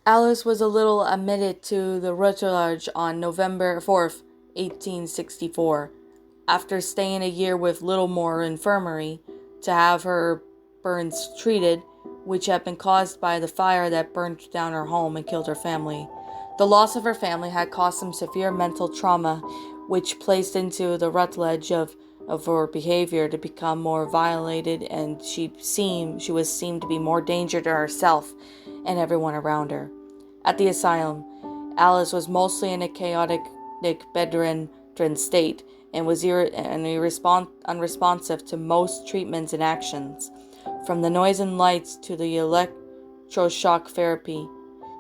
Alice was a little admitted to the Rutledge on November 4th, 1864, after staying a year with Littlemore Infirmary to have her burns treated, which had been caused by the fire that burned down her home and killed her family. The loss of her family had caused some severe mental trauma, which placed into the Rutledge of her behavior to become more violated, and she was seen to be more danger to herself and everyone around her. At the asylum, Alice was mostly in a chaotic, bedridden state and was unresponsive to most treatments and actions, from the noise and lights to the electroshock therapy.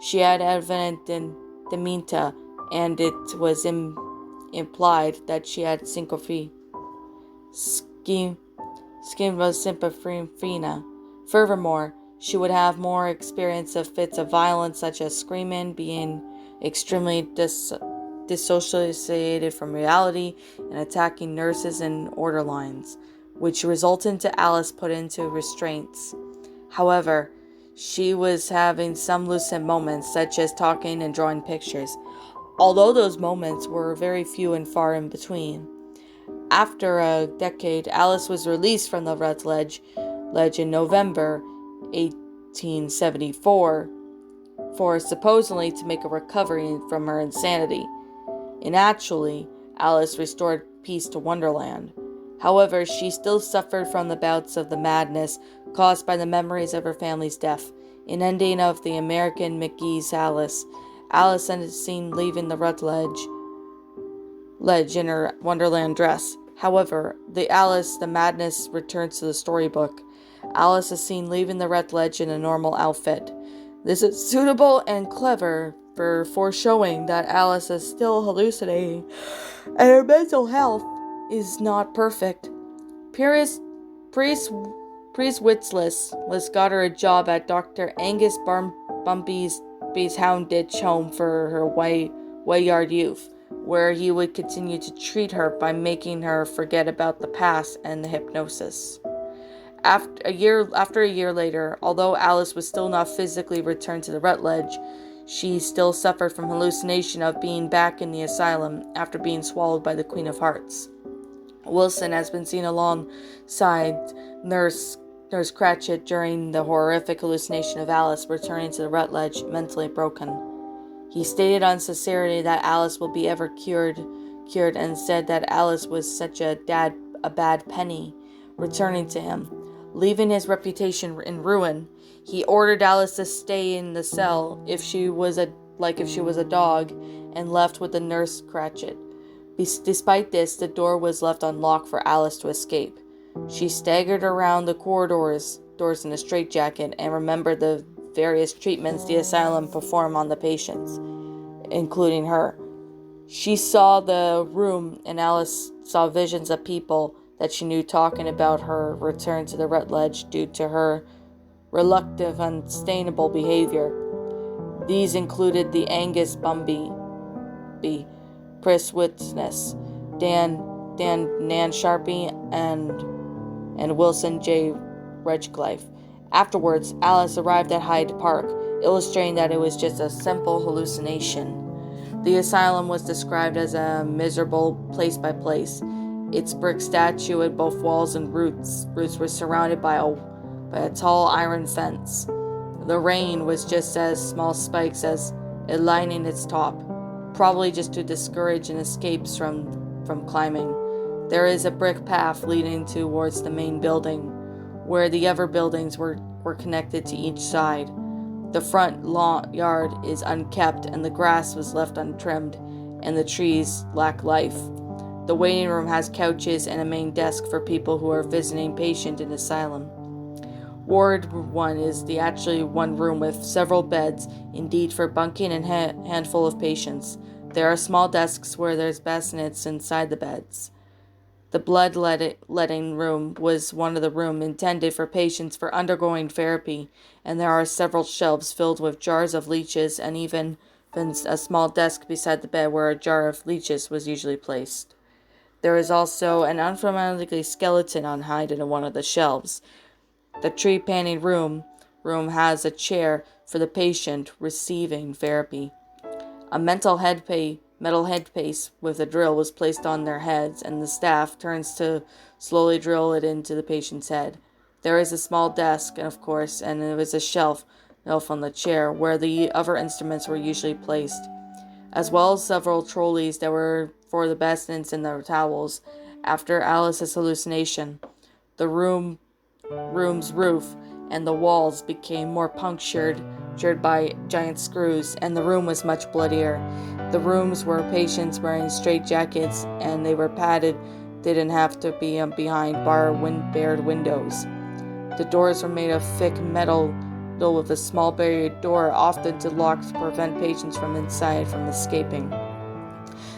She had evident dementia, and it was implied that she had syncope. Schizophrenia. Furthermore, she would have more experience of fits of violence, such as screaming, being extremely dissociated from reality, and attacking nurses and orderlies, which resulted into Alice put into restraints. However, she was having some lucid moments, such as talking and drawing pictures, although those moments were very few and far in between. After a decade, Alice was released from the Rutledge in November 1874 for supposedly to make a recovery from her insanity. And actually, Alice restored peace to Wonderland. However, she still suffered from the bouts of the madness caused by the memories of her family's death. An ending of the American McGee's Alice. Alice is seen leaving the Rutledge in her Wonderland dress. However, the madness returns to the storybook. Alice is seen leaving the Rutledge in a normal outfit. This is suitable and clever for foreshowing that Alice is still hallucinating and her mental health is not perfect. Priest Witzless got her a job at Dr. Angus Bumpy's Houndditch home for her wayward youth, where he would continue to treat her by making her forget about the past and the hypnosis. After a year later, although Alice was still not physically returned to the Rutledge, she still suffered from hallucination of being back in the asylum after being swallowed by the Queen of Hearts. Wilson has been seen alongside Nurse Cratchit during the horrific hallucination of Alice returning to the Rutledge mentally broken. He stated on sincerity that Alice will be ever cured, and said that Alice was such a bad penny returning to him, leaving his reputation in ruin. He ordered Alice to stay in the cell if she was a dog, and left with the Nurse Cratchit. Despite this, the door was left unlocked for Alice to escape. She staggered around the corridors in a straitjacket and remembered the various treatments the asylum performed on the patients, including her. She saw the room, and Alice saw visions of people that she knew talking about her return to the Rutledge due to her reluctant, unsustainable behavior. These included the Angus Bumby, Priss Witness, Dan Sharpie, and Wilson J. Redcliffe. Afterwards, Alice arrived at Hyde Park, illustrating that it was just a simple hallucination. The asylum was described as a miserable place by place. Its brick statue at both walls and roots were surrounded by a tall iron fence. The rain was just as small spikes as it lining its top, probably just to discourage an escapes from climbing. There is a brick path leading towards the main building, where the other buildings were connected to each side. The front yard is unkept, and the grass was left untrimmed, and the trees lack life. The waiting room has couches and a main desk for people who are visiting patients in the asylum. Ward 1 is actually one room with several beds, indeed for bunking and handful of patients. There are small desks where there's bassinets inside the beds. The bloodletting room was one of the rooms intended for patients for undergoing therapy, and there are several shelves filled with jars of leeches and even a small desk beside the bed where a jar of leeches was usually placed. There is also an unfamiliar skeleton on hide in one of the shelves. The tree-painted room room has a chair for the patient receiving therapy. A metal headpiece with a drill was placed on their heads, and the staff turns to slowly drill it into the patient's head. There is a small desk, and there is a shelf on the chair where the other instruments were usually placed, as well as several trolleys that were for the basins and their towels. After Alice's hallucination, the room's roof and the walls became more punctured by giant screws, and the room was much bloodier. The rooms were patients wearing straitjackets, and they were padded. They didn't have to be behind barred windows. The doors were made of thick metal with a small barrier door, often to lock to prevent patients from escaping.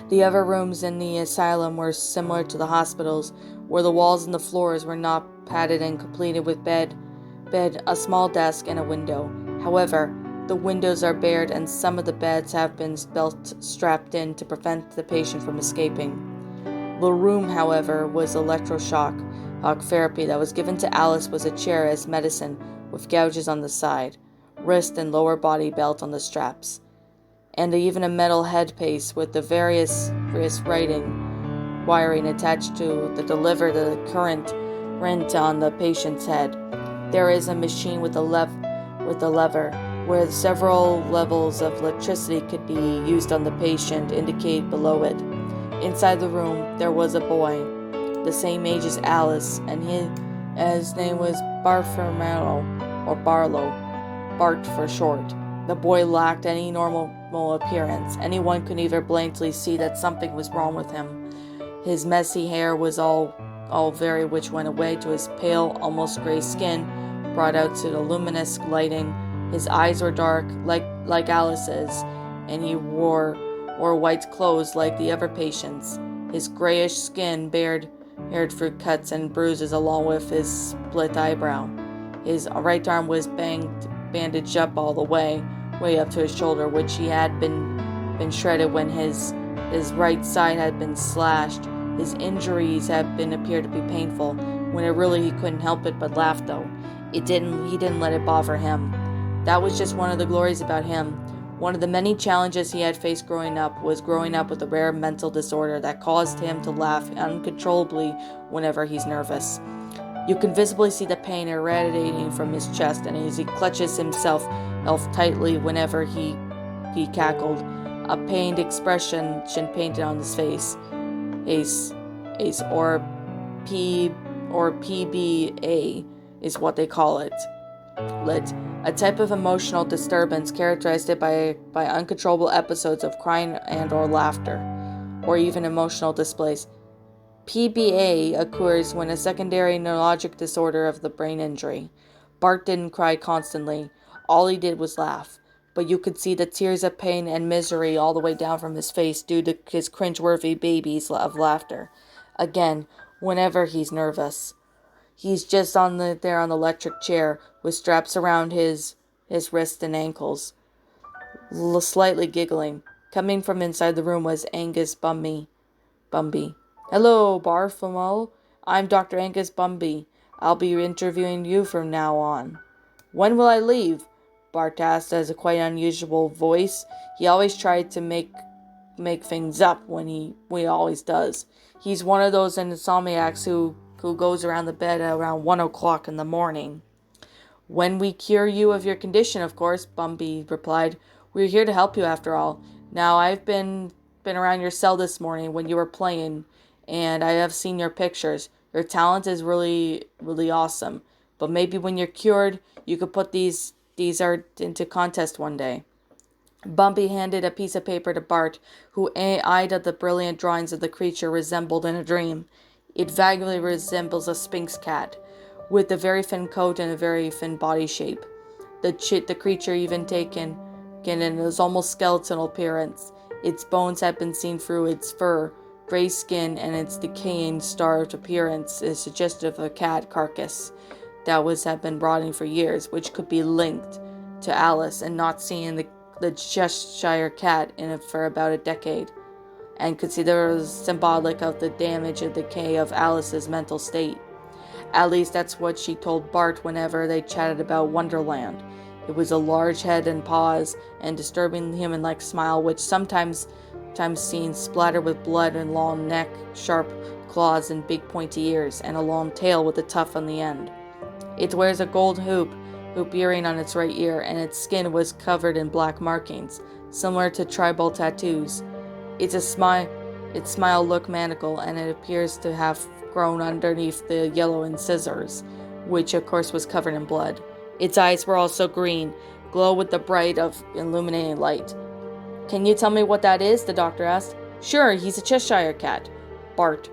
The other rooms in the asylum were similar to the hospitals, where the walls and the floors were not padded and completed with bed, a small desk, and a window. However, the windows are barred, and some of the beds have been strapped in to prevent the patient from escaping. The room, however, was electroshock therapy that was given to Alice was a chair as medicine, with gouges on the side, wrist and lower body belt on the straps, and even a metal headpiece with the various wiring attached to deliver the current on the patient's head. There is a machine with a lever where several levels of electricity could be used on the patient, indicate below it. Inside the room there was a boy, the same age as Alice, and his name was Bartholomew, or Barlow, Bart for short. The boy lacked any normal appearance. Anyone could either blankly see that something was wrong with him. His messy hair was all very which went away to his pale, almost gray skin, brought out to the luminous lighting. His eyes were dark, like Alice's, and he wore white clothes like the other patients. His grayish skin bared through cuts and bruises, along with his split eyebrow. His right arm was bandaged up all the way up to his shoulder, which he had been shredded when his right side had been slashed. His injuries appeared to be painful, when he couldn't help it but laugh, though. He didn't let it bother him. That was just one of the glories about him. One of the many challenges he had faced growing up was growing up with a rare mental disorder that caused him to laugh uncontrollably whenever he's nervous. You can visibly see the pain irradiating from his chest, and as he clutches himself tightly whenever he cackled, a pained expression painted on his face. Ace or PBA is what they call it. A type of emotional disturbance characterized by uncontrollable episodes of crying and or laughter, or even emotional displays. PBA occurs when a secondary neurologic disorder of the brain injury. Bart didn't cry constantly. All he did was laugh, but you could see the tears of pain and misery all the way down from his face due to his cringeworthy babies of laughter. Again, whenever he's nervous. He's just there on the electric chair with straps around his wrists and ankles, slightly giggling. Coming from inside the room was Angus Bumby. "Hello, Bartholomew. I'm Dr. Angus Bumby. I'll be interviewing you from now on." "When will I leave?" Bart asked as a quite unusual voice. He always tried to make things up when he always does. He's one of those insomniacs who goes around the bed at around 1 o'clock in the morning. "When we cure you of your condition, of course," Bumby replied. "We're here to help you after all. Now, I've been around your cell this morning when you were playing, and I have seen your pictures. Your talent is really, really awesome. But maybe when you're cured, you could put these art into contest one day." Bumby handed a piece of paper to Bart, who eyed the brilliant drawings of the creature resembled in a dream. It vaguely resembles a Sphinx cat, with a very thin coat and a very thin body shape. The creature even taken in its almost skeletal appearance. Its bones had been seen through its fur, gray skin, and its decaying, starved appearance is suggestive of a cat carcass that had been rotting for years, which could be linked to Alice and not seeing the Cheshire cat in it for about a decade, and considered as symbolic of the damage and decay of Alice's mental state. At least that's what she told Bart whenever they chatted about Wonderland. It was a large head and paws, and disturbing human-like smile, which sometimes seen splattered with blood, and long neck, sharp claws, and big pointy ears, and a long tail with a tuft on the end. It wears a gold hoop earring on its right ear, and its skin was covered in black markings, similar to tribal tattoos. Its smile looked maniacal, and it appears to have grown underneath the yellow incisors, which of course was covered in blood. Its eyes were also green, glow with the bright of illuminating light. "Can you tell me what that is?" the doctor asked. "Sure, he's a Cheshire cat." Bart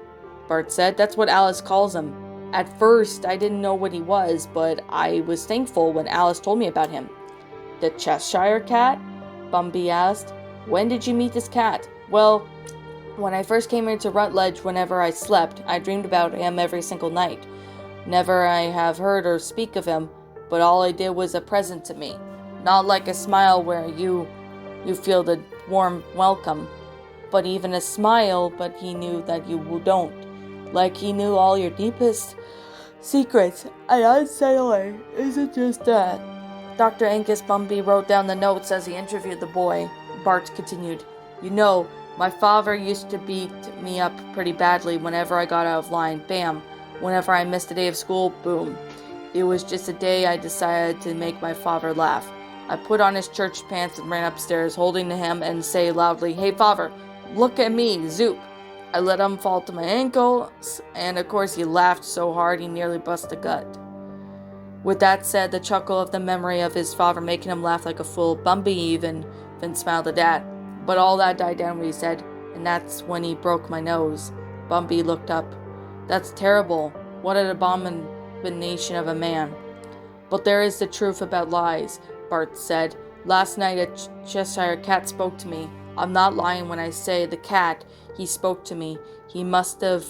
said. "That's what Alice calls him. At first, I didn't know what he was, but I was thankful when Alice told me about him." "The Cheshire cat?" Bumby asked. "When did you meet this cat?" "Well, when I first came here to Rutledge, whenever I slept, I dreamed about him every single night. Never I have heard or speak of him, but all I did was a present to me. Not like a smile where you feel the warm welcome, but even a smile, but he knew that you don't. Like he knew all your deepest secrets, and unsettling isn't just that." Dr. Angus Bumby wrote down the notes as he interviewed the boy. Bart continued, "You know, my father used to beat me up pretty badly whenever I got out of line. Bam. Whenever I missed a day of school, boom. It was just a day I decided to make my father laugh. I put on his church pants and ran upstairs, holding to him and say loudly, 'Hey, father, look at me, zoop.' I let him fall to my ankles, and of course he laughed so hard he nearly bust a gut." With that said, the chuckle of the memory of his father making him laugh like a fool, Bumby even smiled at that. But all that died down when he said, "And that's when he broke my nose." Bumby looked up. "That's terrible. What an abomination of a man." "But there is the truth about lies," Bart said. "Last night a Cheshire cat spoke to me. I'm not lying when I say the cat, he spoke to me. He must have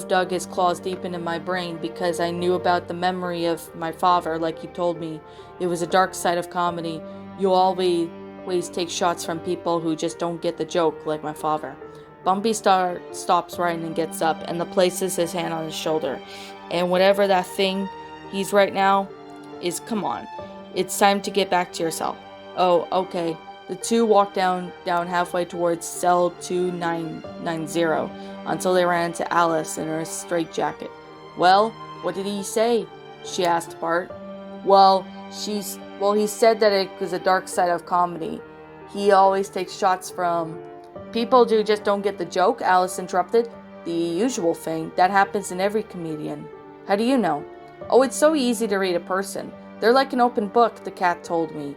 dug his claws deep into my brain because I knew about the memory of my father like he told me. It was a dark side of comedy. You always take shots from people who just don't get the joke like my father." Bumby stops writing and gets up and places his hand on his shoulder. "And whatever that thing he's right now is, come on. It's time to get back to yourself." "Oh, okay." The two walked down halfway towards cell 2990 until they ran into Alice in her straitjacket. "Well, what did he say?" she asked Bart. Well, he said that it was a dark side of comedy. He always takes shots from people who just don't get the joke," Alice interrupted. "The usual thing. That happens in every comedian." "How do you know?" "Oh, it's so easy to read a person. They're like an open book," the cat told me.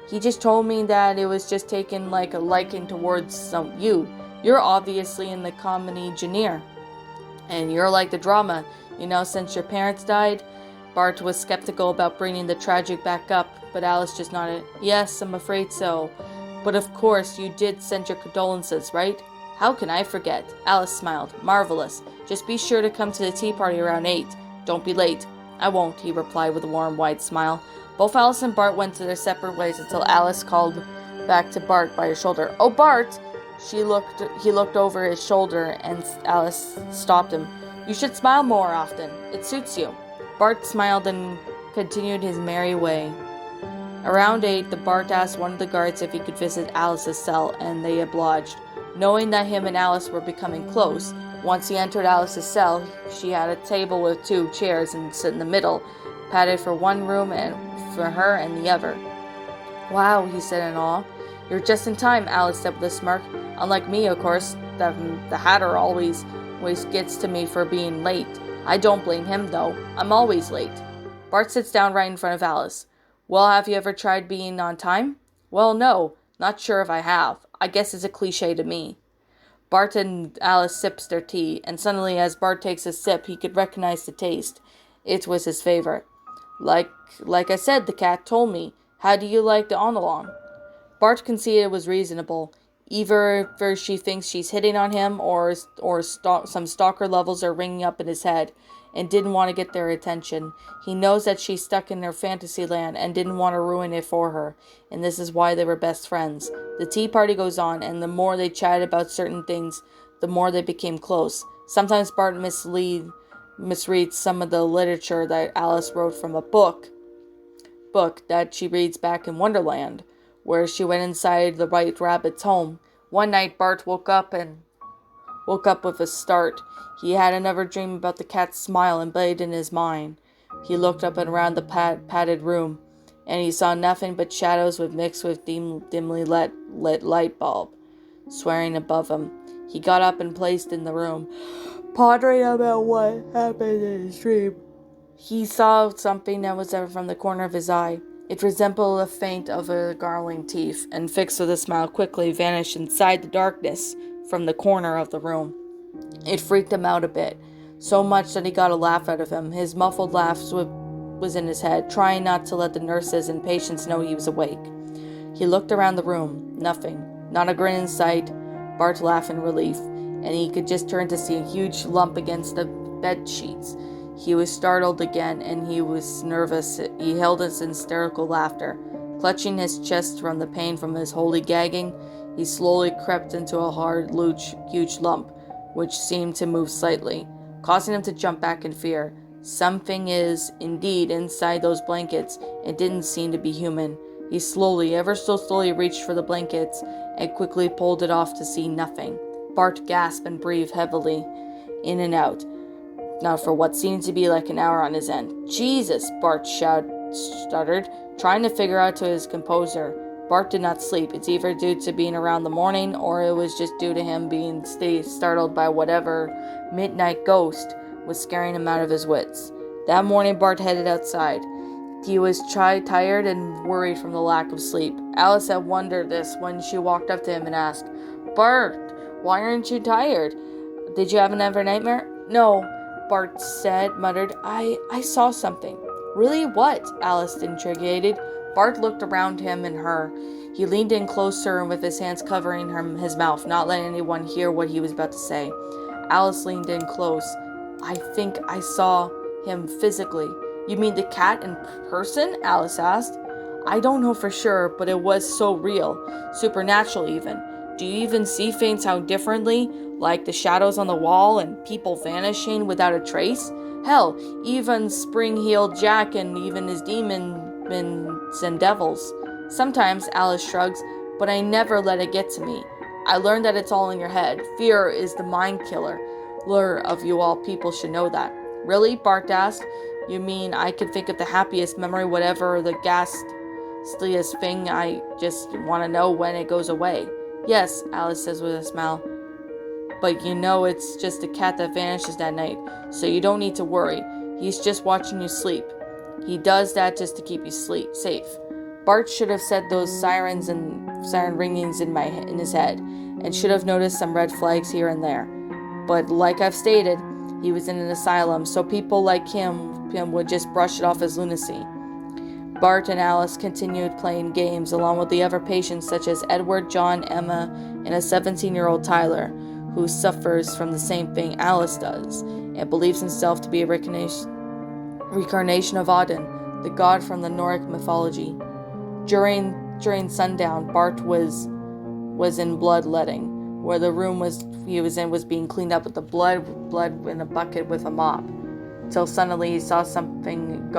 "He just told me that it was just taken like a liking towards you. You're obviously in the comedy genre. And you're like the drama, since your parents died." Bart was skeptical about bringing the tragic back up, but Alice just nodded. "Yes, I'm afraid so. But of course, you did send your condolences, right?" "How can I forget?" Alice smiled. "Marvelous. Just be sure to come to the tea party around 8. Don't be late." "I won't," he replied with a warm, wide smile. Both Alice and Bart went to their separate ways until Alice called back to Bart by his shoulder. "Oh, Bart!" He looked over his shoulder, and Alice stopped him. "You should smile more often. It suits you." Bart smiled and continued his merry way. Around 8, the Bart asked one of the guards if he could visit Alice's cell, and they obliged. Knowing that him and Alice were becoming close, once he entered Alice's cell, she had a table with 2 chairs and sit in the middle, padded for one room and for her and the other. "Wow," he said in awe. "You're just in time," Alice said with a smirk. "Unlike me, of course, the Hatter always gets to me for being late. I don't blame him, though. I'm always late." Bart sits down right in front of Alice. "Well, have you ever tried being on time?" "Well, no. Not sure if I have. I guess it's a cliche to me." Bart and Alice sips their tea, and suddenly as Bart takes a sip, he could recognize the taste. It was his favorite. Like I said, the cat told me. How do you like the on-along?" Bart conceded it was reasonable. Either she thinks she's hitting on him, or some stalker levels are ringing up in his head, and didn't want to get their attention. He knows that she's stuck in her fantasy land and didn't want to ruin it for her, and this is why they were best friends. The tea party goes on, and the more they chatted about certain things, the more they became close. Sometimes Bart misled misreads some of the literature that Alice wrote from a book that she reads back in Wonderland, where she went inside the White Rabbit's home. One night, Bart woke up with a start. He had another dream about the cat's smile embedded in his mind. He looked up and around the padded room, and he saw nothing but shadows mixed with dimly lit light bulb, swearing above him. He got up and paced in the room, pondering about what happened in his dream. He saw something that was ever from the corner of his eye. It resembled a feint of a gargling teeth, and fixed with a smile quickly vanished inside the darkness from the corner of the room. It freaked him out a bit, so much that he got a laugh out of him. His muffled laugh was in his head, trying not to let the nurses and patients know he was awake. He looked around the room. Nothing. Not a grin in sight. Bart laughed in relief, and he could just turn to see a huge lump against the bed sheets. He was startled again, and he was nervous. He held his hysterical laughter. Clutching his chest from the pain from his holy gagging, he slowly crept into a hard, huge lump, which seemed to move slightly, causing him to jump back in fear. Something is, indeed, inside those blankets. It didn't seem to be human. He slowly, ever so slowly, reached for the blankets and quickly pulled it off to see nothing. Bart gasped and breathed heavily, in and out, now for what seemed to be like an hour on his end. "Jesus!" Bart stuttered, trying to figure out to his composure. Bart did not sleep. It's either due to being around the morning, or it was just due to him being startled by whatever midnight ghost was scaring him out of his wits. That morning, Bart headed outside. He was tired and worried from the lack of sleep. Alice had wondered this when she walked up to him and asked, "Bart, why aren't you tired? Did you have another nightmare?" "No," Bart muttered. I saw something." "Really? What?" Alice intrigued. Bart looked around him and her. He leaned in closer and with his hands covering his mouth, not letting anyone hear what he was about to say. Alice leaned in close. "I think I saw him physically." "You mean the cat in person?" Alice asked. "I don't know for sure, but it was so real. Supernatural even. Do you even see things how differently? Like the shadows on the wall and people vanishing without a trace? Hell, even Spring-Heeled Jack and even his demons and devils." "Sometimes," Alice shrugs, "but I never let it get to me. I learned that it's all in your head. Fear is the mind killer. Lure of you all people should know that." "Really?" Bart asked. "You mean I could think of the happiest memory, whatever the ghastliest thing, I just want to know when it goes away?" "Yes," Alice says with a smile. "But you know it's just a cat that vanishes that night, so you don't need to worry. He's just watching you sleep. He does that just to keep you safe." Bart should have said those siren ringings in his head, and should have noticed some red flags here and there. But like I've stated, he was in an asylum, so people like him would just brush it off as lunacy. Bart and Alice continued playing games along with the other patients such as Edward, John, Emma, and a 17-year-old Tyler, who suffers from the same thing Alice does, and believes himself to be a reincarnation of Odin, the god from the Nordic mythology. During sundown, Bart was in bloodletting, where the room he was in was being cleaned up with the blood in a bucket with a mop, till suddenly he saw something.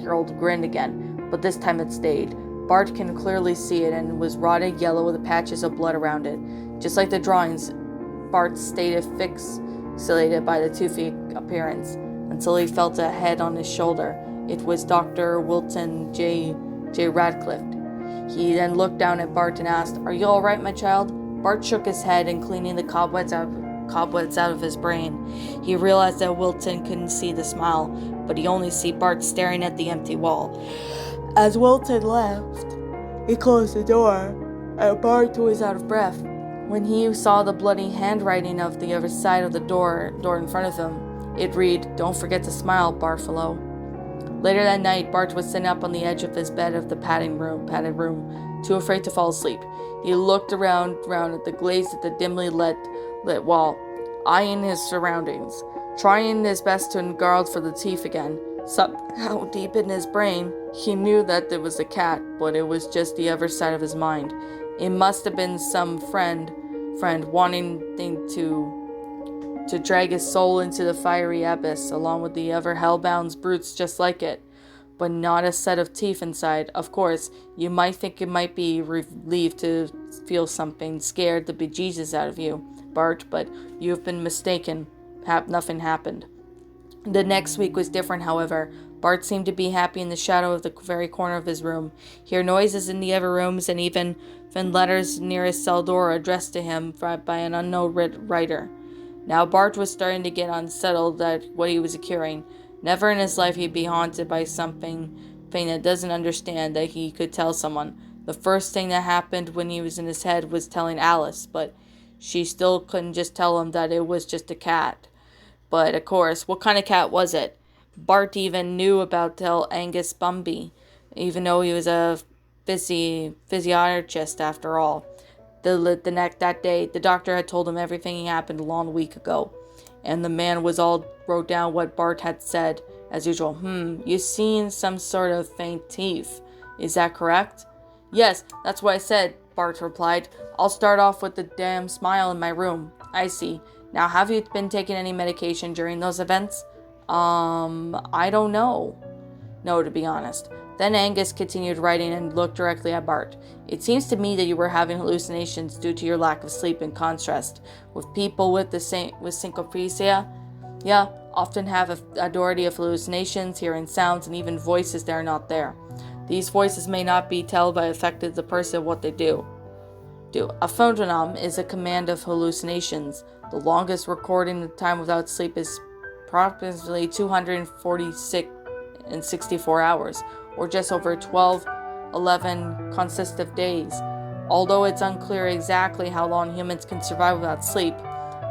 Harold grinned again, but this time it stayed. Bart can clearly see it, and was rotted yellow with patches of blood around it. Just like the drawings, Bart stayed fixated by the toothy appearance, until he felt a head on his shoulder. It was Dr. Wilton J. Radcliffe. He then looked down at Bart and asked, "Are you all right, my child?" Bart shook his head and cleaning the cobwebs out of his brain. He realized that Wilton couldn't see the smile, but he only see Bart staring at the empty wall. As Wilton left, he closed the door, and Bart was out of breath. When he saw the bloody handwriting of the other side of the door in front of him, it read, "Don't forget to smile, Bartholomew." Later that night, Bart was sitting up on the edge of his bed of the padded room, too afraid to fall asleep. He looked around at the glaze at the dimly lit wall, eyeing his surroundings, trying his best to guard for the teeth again. Somehow, deep in his brain, he knew that it was a cat, but it was just the other side of his mind. It must have been some friend wanting to to drag his soul into the fiery abyss, along with the other hellbound brutes just like it, but not a set of teeth inside. Of course, you might think it might be relieved to feel something scared the bejesus out of you, Bart, but you've been mistaken. Nothing happened. The next week was different, however. Bart seemed to be happy in the shadow of the very corner of his room, hear noises in the other rooms, and even letters near his cell door addressed to him by an unknown writer. Now Bart was starting to get unsettled at what he was hearing. Never in his life he'd be haunted by something that doesn't understand that he could tell someone. The first thing that happened when he was in his head was telling Alice, but she still couldn't just tell him that it was just a cat. But, of course, what kind of cat was it? Bart even knew about Angus Bumby, even though he was a physiologist after all. That day, the doctor had told him everything happened a long week ago, and the man wrote down what Bart had said. As usual, you seen some sort of faint teeth. Is that correct? Yes, that's what I said, Bart replied. I'll start off with the damn smile in my room. I see. Now, have you been taking any medication during those events? I don't know. No, to be honest. Then Angus continued writing and looked directly at Bart. It seems to me that you were having hallucinations due to your lack of sleep, in contrast with people with syncopesia. Yeah, often have a authority of hallucinations, hearing sounds and even voices that are not there. These voices may not be told by affected the person what they do. A phonome is a command of hallucinations. The longest recording of time without sleep is approximately 246 and 64 hours, or just over 11 consecutive days. Although it's unclear exactly how long humans can survive without sleep,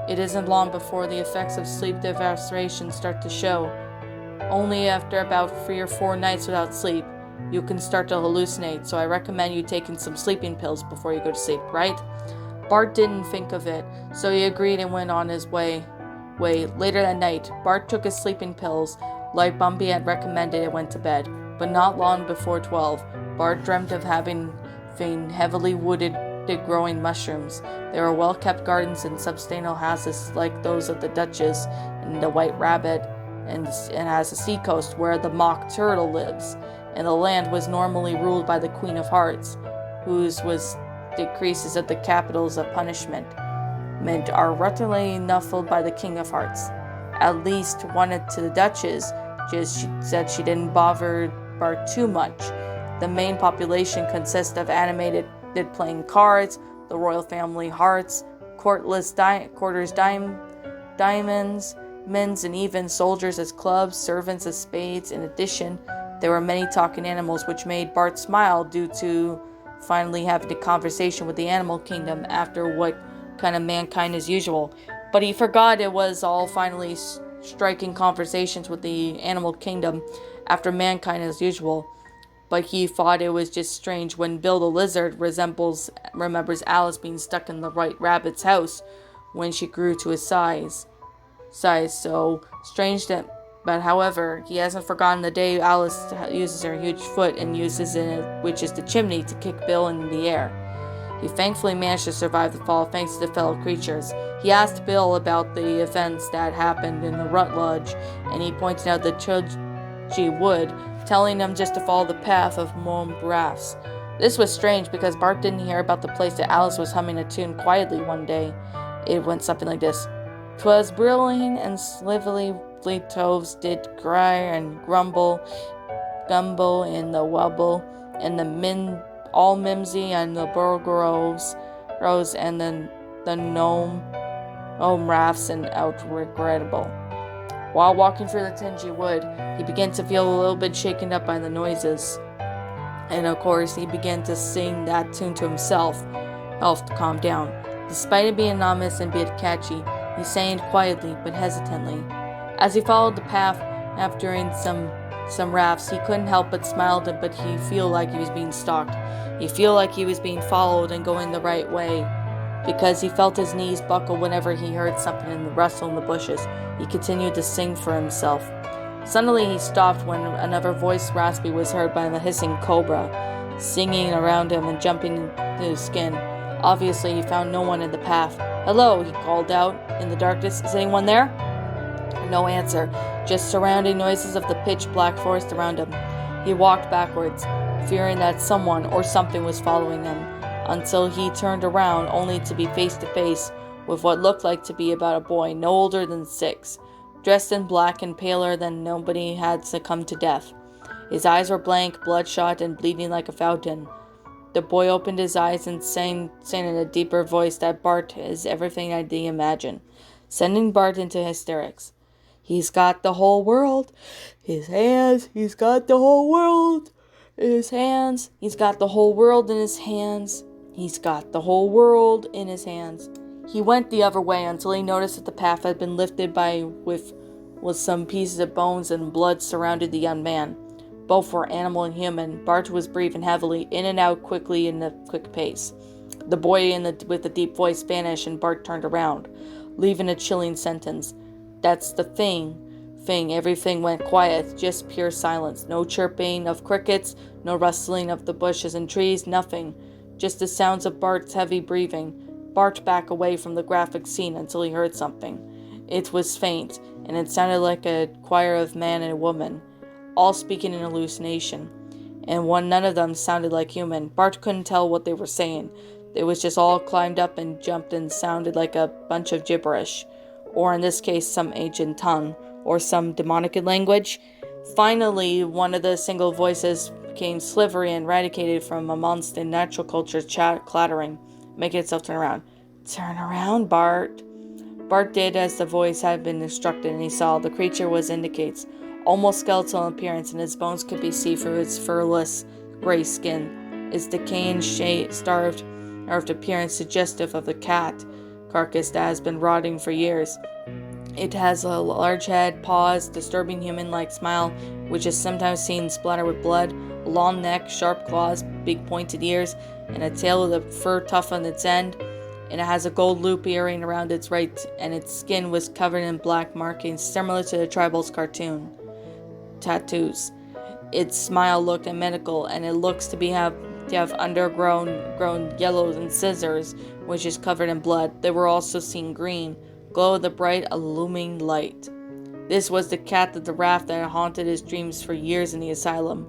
it isn't long before the effects of sleep deprivation start to show. Only after about 3 or 4 nights without sleep, you can start to hallucinate, so I recommend you taking some sleeping pills before you go to sleep, right? Bart didn't think of it, so he agreed and went on his way. Later that night, Bart took his sleeping pills, like Bumpy had recommended, and went to bed. But not long before 12, Bart dreamt of having heavily wooded, growing mushrooms. There were well-kept gardens and substantial houses like those of the Duchess and the White Rabbit, and has a seacoast where the mock turtle lives. And the land was normally ruled by the Queen of Hearts, whose was decreases of the capitals of punishment are routinely nulled by the King of Hearts. At least wanted to the Duchess, she said she didn't bother Bart too much. The main population consists of animated playing cards, the royal family hearts, quarters diamonds, men and even soldiers as clubs, servants as spades. In addition, there were many talking animals, which made Bart smile due to finally having a conversation with the animal kingdom after what kind of mankind as usual. But he forgot it was all finally striking conversations with the animal kingdom after mankind as usual. But he thought it was just strange when Bill the Lizard remembers Alice being stuck in the White Rabbit's house when she grew to his size. So strange that. But however, he hasn't forgotten the day Alice uses her huge foot and uses it, which is the chimney, to kick Bill in the air. He thankfully managed to survive the fall thanks to the fellow creatures. He asked Bill about the events that happened in the Rut Lodge, and he pointed out the Chudgy Wood, telling them just to follow the path of Montbrass. This was strange because Bart didn't hear about the place that Alice was humming a tune quietly one day. It went something like this. "'Twas brilliant and slivery toves did cry and gumble in the wubble, and the all mimsy and the burgroves rose and the gnome rafts and out regrettable." While walking through the Tingy Wood, he began to feel a little bit shaken up by the noises. And of course, he began to sing that tune to himself to calm down. Despite it being anonymous and bit catchy, he sang it quietly but hesitantly. As he followed the path during some rafts, he couldn't help but smile, but he feel like he was being stalked. He feel like he was being followed and going the right way, because he felt his knees buckle whenever he heard something in the rustle in the bushes. He continued to sing for himself. Suddenly he stopped when another voice raspy was heard by the hissing cobra, singing around him and jumping to his skin. Obviously, he found no one in the path. "Hello," he called out in the darkness. "Is anyone there?" No answer, just surrounding noises of the pitch-black forest around him. He walked backwards, fearing that someone or something was following him, until he turned around only to be face to face with what looked like to be about a boy no older than 6, dressed in black and paler than nobody had succumbed to death. His eyes were blank, bloodshot, and bleeding like a fountain. The boy opened his eyes and saying in a deeper voice that Bart is everything I'd imagine, sending Bart into hysterics. "He's got the whole world. His hands. He's got the whole world. His hands. He's got the whole world in his hands. He's got the whole world in his hands." He went the other way until he noticed that the path had been lifted with some pieces of bones and blood surrounded the young man. Both were animal and human. Bart was breathing heavily, in and out quickly in a quick pace. The boy with the deep voice vanished and Bart turned around, leaving a chilling sentence. "That's the thing. Everything went quiet, just pure silence. No chirping of crickets, no rustling of the bushes and trees, nothing. Just the sounds of Bart's heavy breathing. Bart backed away from the graphic scene until he heard something. It was faint, and it sounded like a choir of man and woman, all speaking in hallucination. And none of them sounded like human. Bart couldn't tell what they were saying. They was just all climbed up and jumped and sounded like a bunch of gibberish. Or in this case, some ancient tongue, or some demonic language. Finally, one of the single voices became slivery and eradicated from amongst the natural culture clattering, making itself turn around. "Turn around, Bart." Bart did as the voice had been instructed, and he saw the creature was indicates, almost skeletal in appearance, and his bones could be seen through its furless, gray skin. Its decaying, starved appearance suggestive of the cat carcass that has been rotting for years. It has a large head, paws, disturbing human-like smile, which is sometimes seen splattered with blood, a long neck, sharp claws, big pointed ears, and a tail with the fur tough on its end. And it has a gold loop earring around its right, and its skin was covered in black markings similar to the tribal's cartoon tattoos. Its smile looked medical, and it looks to have undergrown yellows and scissors, which is covered in blood. They were also seen green, glow of the bright, illuming light. This was the cat of the raft that had haunted his dreams for years in the asylum.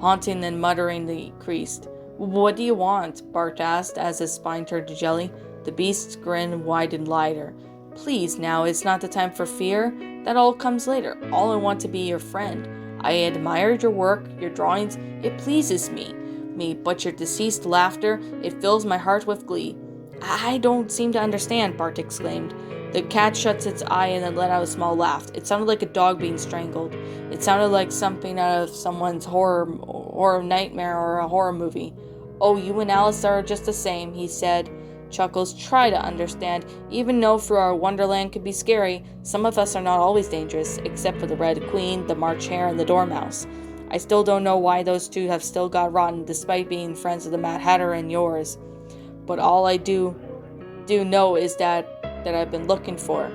Haunting and muttering increased. "What do you want?" Bart asked as his spine turned to jelly. The beast's grin widened wider. "Please now, it's not the time for fear. That all comes later. All I want to be your friend. I admired your work, your drawings. It pleases me, but your deceased laughter, it fills my heart with glee." "I don't seem to understand," Bart exclaimed. The cat shut its eye and then let out a small laugh. It sounded like a dog being strangled. It sounded like something out of someone's horror nightmare or a horror movie. "Oh, you and Alice are just the same," he said. Chuckles, "Try to understand. Even though through our wonderland could be scary, some of us are not always dangerous, except for the Red Queen, the March Hare, and the Dormouse. I still don't know why those two have still got rotten, despite being friends of the Mad Hatter and yours. But all I do know is that I've been looking for.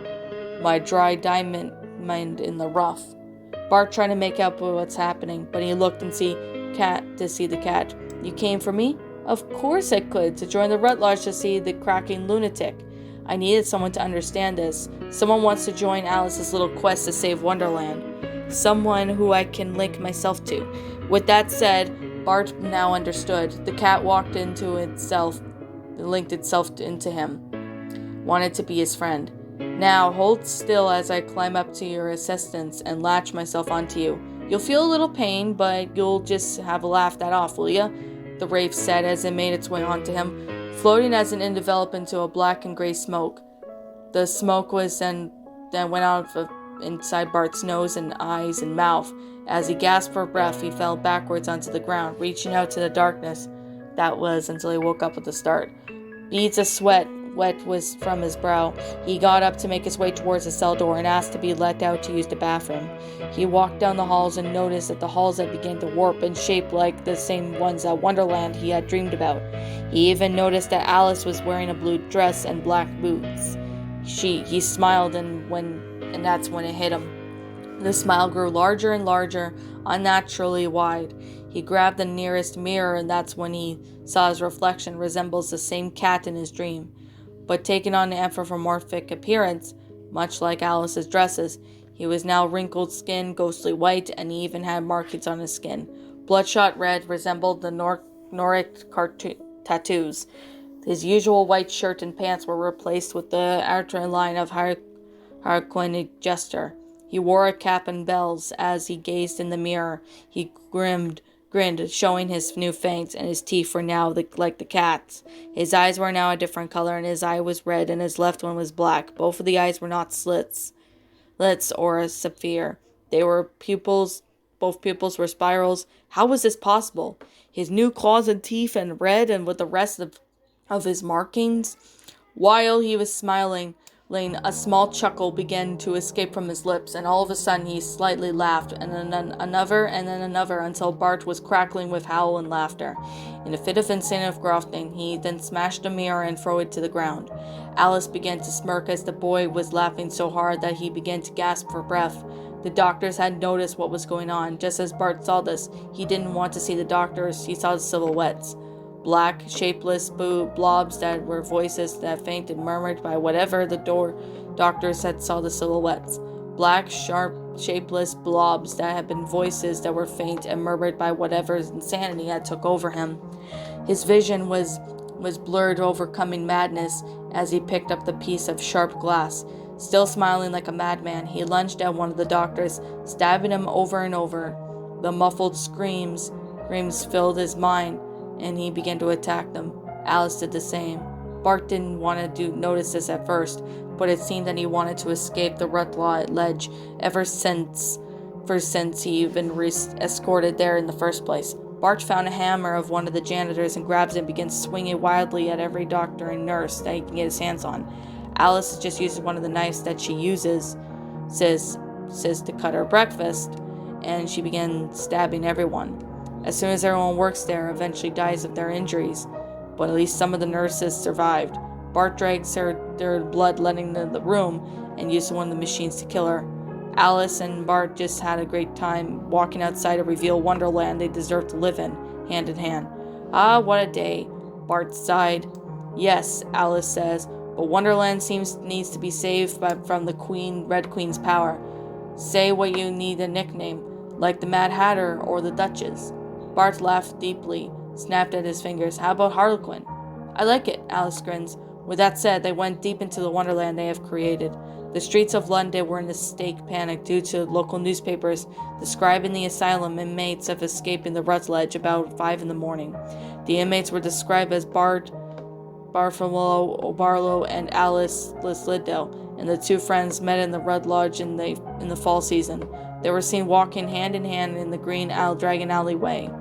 My dry diamond in the rough." Bart tried to make out what's happening, but he looked to see the cat. "You came for me?" "Of course I could, to join the Red Lodge to see the cracking lunatic. I needed someone to understand this. Someone wants to join Alice's little quest to save Wonderland. Someone who I can link myself to." With that said, Bart now understood. The cat linked itself into him. Wanted to be his friend. "Now, hold still as I climb up to your assistance and latch myself onto you. You'll feel a little pain, but you'll just have a laugh that off, will ya?" the wraith said as it made its way onto him, floating as it enveloped into a black and gray smoke. The smoke was then went out inside Bart's nose and eyes and mouth. As he gasped for breath, he fell backwards onto the ground, reaching out to the darkness. That was until he woke up with a start. Beads of wet was from his brow. He got up to make his way towards the cell door and asked to be let out to use the bathroom. He walked down the halls and noticed that the halls had begun to warp and shape like the same ones at Wonderland he had dreamed about. He even noticed that Alice was wearing a blue dress and black boots. He smiled, and that's when it hit him. The smile grew larger and larger, unnaturally wide. He grabbed the nearest mirror, and that's when he saw his reflection resembles the same cat in his dream, but taking on an anthropomorphic appearance, much like Alice's dresses. He was now wrinkled skin, ghostly white, and he even had markings on his skin. Bloodshot red resembled the Noric tattoos. His usual white shirt and pants were replaced with the outer line of Harlequin gesture. He wore a cap and bells. As he gazed in the mirror, he grinned, showing his new fangs, and his teeth were now like the cat's. His eyes were now a different color, and his eye was red, and his left one was black. Both of the eyes were not slits or a sapphire. They were pupils. Both pupils were spirals. How was this possible? His new claws and teeth and red, and with the rest of his markings. While he was smiling, a small chuckle began to escape from his lips, and all of a sudden he slightly laughed, and then another, until Bart was crackling with howl and laughter. In a fit of insane growling, he then smashed the mirror and threw it to the ground. Alice began to smirk as the boy was laughing so hard that he began to gasp for breath. The doctors had noticed what was going on. Just as Bart saw this, he didn't want to see the doctors, he saw the silhouettes. Black, shapeless blobs that were voices that fainted, murmured by whatever the doctors had saw the silhouettes. Black, sharp, shapeless blobs that had been voices that were faint and murmured by whatever insanity had took over him. His vision was blurred, overcoming madness as he picked up the piece of sharp glass. Still smiling like a madman, he lunged at one of the doctors, stabbing him over and over. The muffled screams filled his mind, and he began to attack them. Alice did the same. Bart didn't want to notice this at first, but it seemed that he wanted to escape the rut ledge since he even escorted there in the first place. Bart found a hammer of one of the janitors and grabs it and begins swinging wildly at every doctor and nurse that he can get his hands on. Alice just uses one of the knives that she uses, says to cut her breakfast, and she began stabbing everyone. As soon as everyone works there eventually dies of their injuries, but at least some of the nurses survived. Bart drags their blood letting into the room and used one of the machines to kill her. Alice and Bart just had a great time walking outside a reveal wonderland they deserve to live in hand. Ah, what a day, Bart sighed. Yes, Alice says, but Wonderland needs to be saved from the Red Queen's power. Say what you need a nickname, like the Mad Hatter or the Duchess. Bart laughed deeply, snapped at his fingers. How about Harlequin? I like it, Alice grins. With that said, they went deep into the wonderland they have created. The streets of London were in a state panic due to local newspapers describing the asylum inmates of escaping the rut ledge about 5 a.m. The inmates were described as Barlow and Alice Liddell, and the two friends met in the Red Lodge in the fall season. They were seen walking hand in hand in the green dragon alleyway.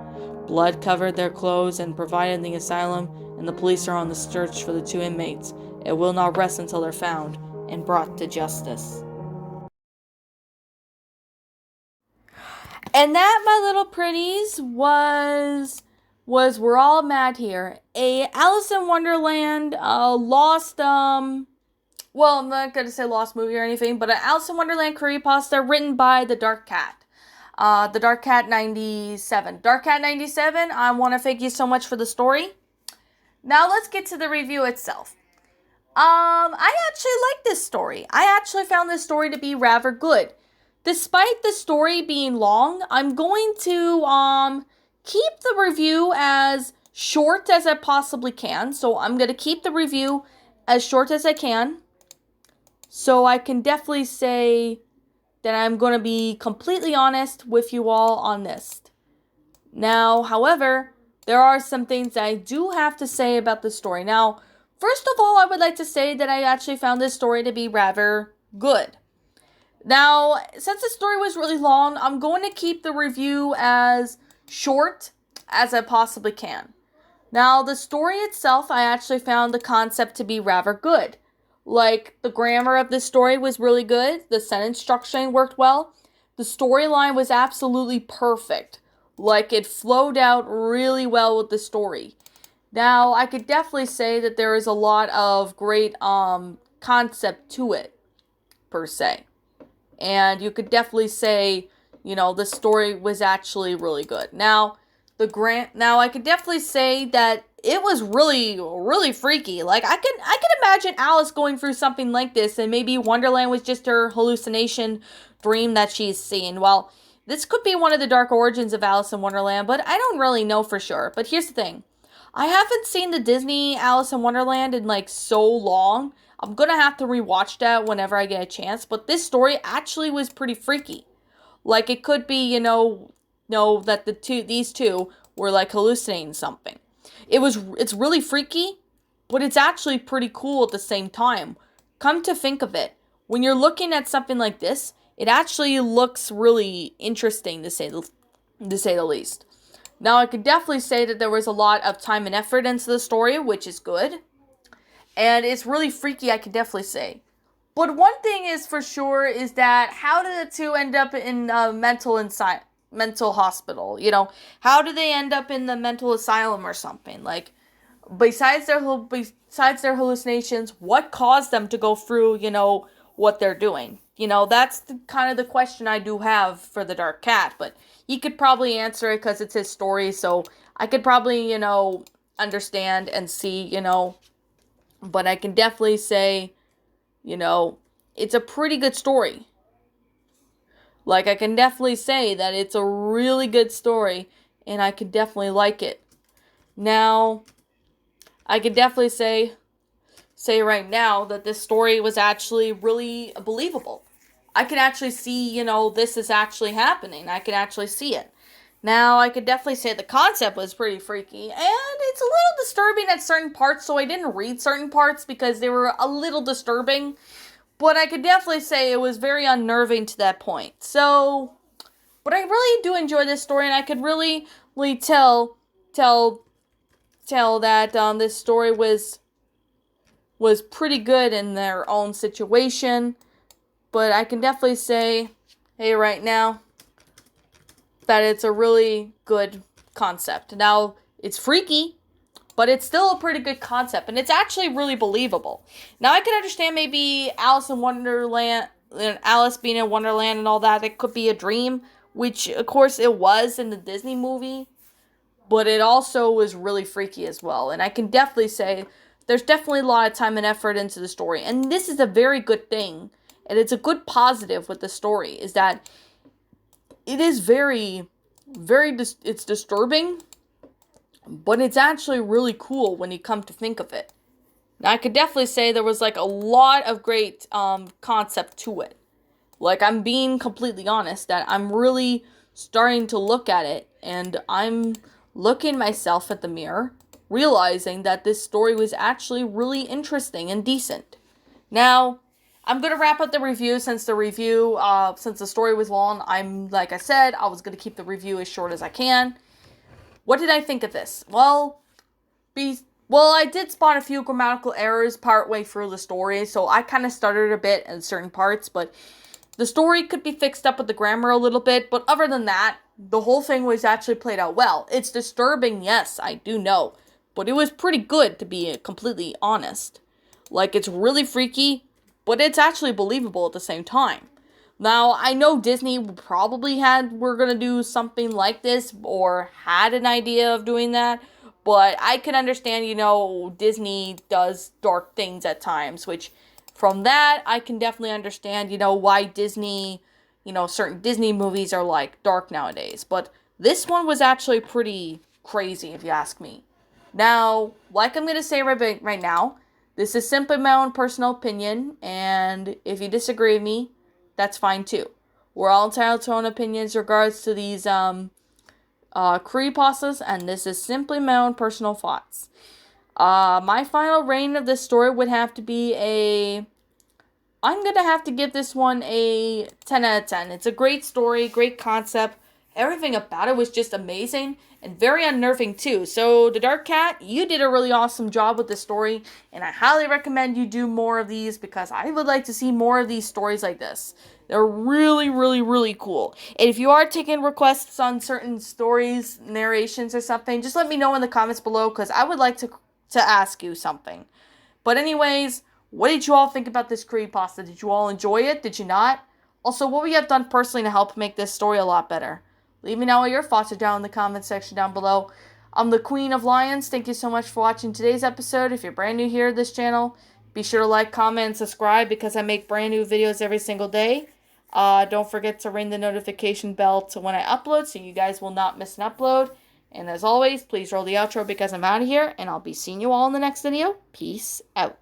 Blood covered their clothes and provided the asylum, and the police are on the search for the two inmates. It will not rest until they're found and brought to justice. And that, my little pretties, was We're All Mad Here. A Alice in Wonderland lost, well, I'm not going to say lost movie or anything, but an Alice in Wonderland creepypasta written by The Dark Cat. TheDarkCat97. TheDarkCat97, I want to thank you so much for the story. Now let's get to the review itself. I actually like this story. I actually found this story to be rather good. Despite the story being long, I'm going to keep the review as short as I possibly can. So I'm going to keep the review as short as I can. So I can definitely say that I'm going to be completely honest with you all on this. Now, however, there are some things that I do have to say about the story. Now, first of all, I would like to say that I actually found this story to be rather good. Now, since the story was really long, I'm going to keep the review as short as I possibly can. Now, the story itself, I actually found the concept to be rather good. Like, the grammar of the story was really good. The sentence structuring worked well. The storyline was absolutely perfect. Like, it flowed out really well with the story. Now, I could definitely say that there is a lot of great concept to it, per se. And you could definitely say, the story was actually really good. Now, Now I could definitely say that it was really, really freaky. Like I could imagine Alice going through something like this, and maybe Wonderland was just her hallucination dream that she's seen. Well, this could be one of the dark origins of Alice in Wonderland, but I don't really know for sure. But here's the thing. I haven't seen the Disney Alice in Wonderland in like so long. I'm gonna have to rewatch that whenever I get a chance, but this story actually was pretty freaky. Like it could be, know that these two were like hallucinating something. It's really freaky, but it's actually pretty cool at the same time. Come to think of it, when you're looking at something like this, it actually looks really interesting to say the least. Now, I could definitely say that there was a lot of time and effort into the story, which is good. And it's really freaky, I could definitely say. But one thing is for sure is that how did the two end up in a mental hospital? How did they end up in the mental asylum or something? Like, besides their hallucinations, what caused them to go through, what they're doing? That's kind of the question I do have for the Dark Cat, but he could probably answer it because it's his story, so I could probably, understand and see, but I can definitely say, it's a pretty good story. Like, I can definitely say that it's a really good story, and I could definitely like it. Now, I could definitely say right now that this story was actually really believable. I can actually see, this is actually happening. I can actually see it. Now, I could definitely say the concept was pretty freaky, and it's a little disturbing at certain parts, so I didn't read certain parts because they were a little disturbing, but I could definitely say it was very unnerving to that point. So, but I really do enjoy this story, and I could really tell that this story was pretty good in their own situation, but I can definitely say, hey, right now, that it's a really good concept. Now, it's freaky, but it's still a pretty good concept, and it's actually really believable. Now, I can understand maybe Alice being in Wonderland and all that, it could be a dream, which, of course, it was in the Disney movie, but it also was really freaky as well, and I can definitely say there's definitely a lot of time and effort into the story, and this is a very good thing, and it's a good positive with the story, is that it is very, it's disturbing, but it's actually really cool when you come to think of it. Now, I could definitely say there was, like, a lot of great concept to it. Like, I'm being completely honest, that I'm really starting to look at it, and I'm looking myself at the mirror, realizing that this story was actually really interesting and decent. Now, I'm going to wrap up the review since the story was long. Like I said, I was going to keep the review as short as I can. What did I think of this? Well, I did spot a few grammatical errors partway through the story, so I kind of stuttered a bit in certain parts, but the story could be fixed up with the grammar a little bit, but other than that, the whole thing was actually played out well. It's disturbing, yes, I do know, but it was pretty good, to be completely honest. Like, it's really freaky, but it's actually believable at the same time. Now, I know Disney probably were going to do something like this, or had an idea of doing that, but I can understand, Disney does dark things at times, which, from that, I can definitely understand, why Disney, certain Disney movies are, like, dark nowadays. But this one was actually pretty crazy, if you ask me. Now, like I'm going to say right now, this is simply my own personal opinion, and if you disagree with me, that's fine too. We're all entitled to our own opinions in regards to these creepypastas, and this is simply my own personal thoughts. My final rating of this story would have to be I'm going to have to give this one a 10 out of 10. It's a great story, great concept. Everything about it was just amazing and very unnerving too. So, The Dark Cat, you did a really awesome job with this story, and I highly recommend you do more of these because I would like to see more of these stories like this. They're really, really, really cool. And if you are taking requests on certain stories, narrations, or something, just let me know in the comments below because I would like to ask you something. But anyways, what did you all think about this creepypasta? Did you all enjoy it? Did you not? Also, what would you have done personally to help make this story a lot better? Leave me know what your thoughts are down in the comment section down below. I'm the Queen of Lions. Thank you so much for watching today's episode. If you're brand new here to this channel, be sure to like, comment, and subscribe because I make brand new videos every single day. Don't forget to ring the notification bell to when I upload so you guys will not miss an upload. And as always, please roll the outro because I'm out of here, and I'll be seeing you all in the next video. Peace out.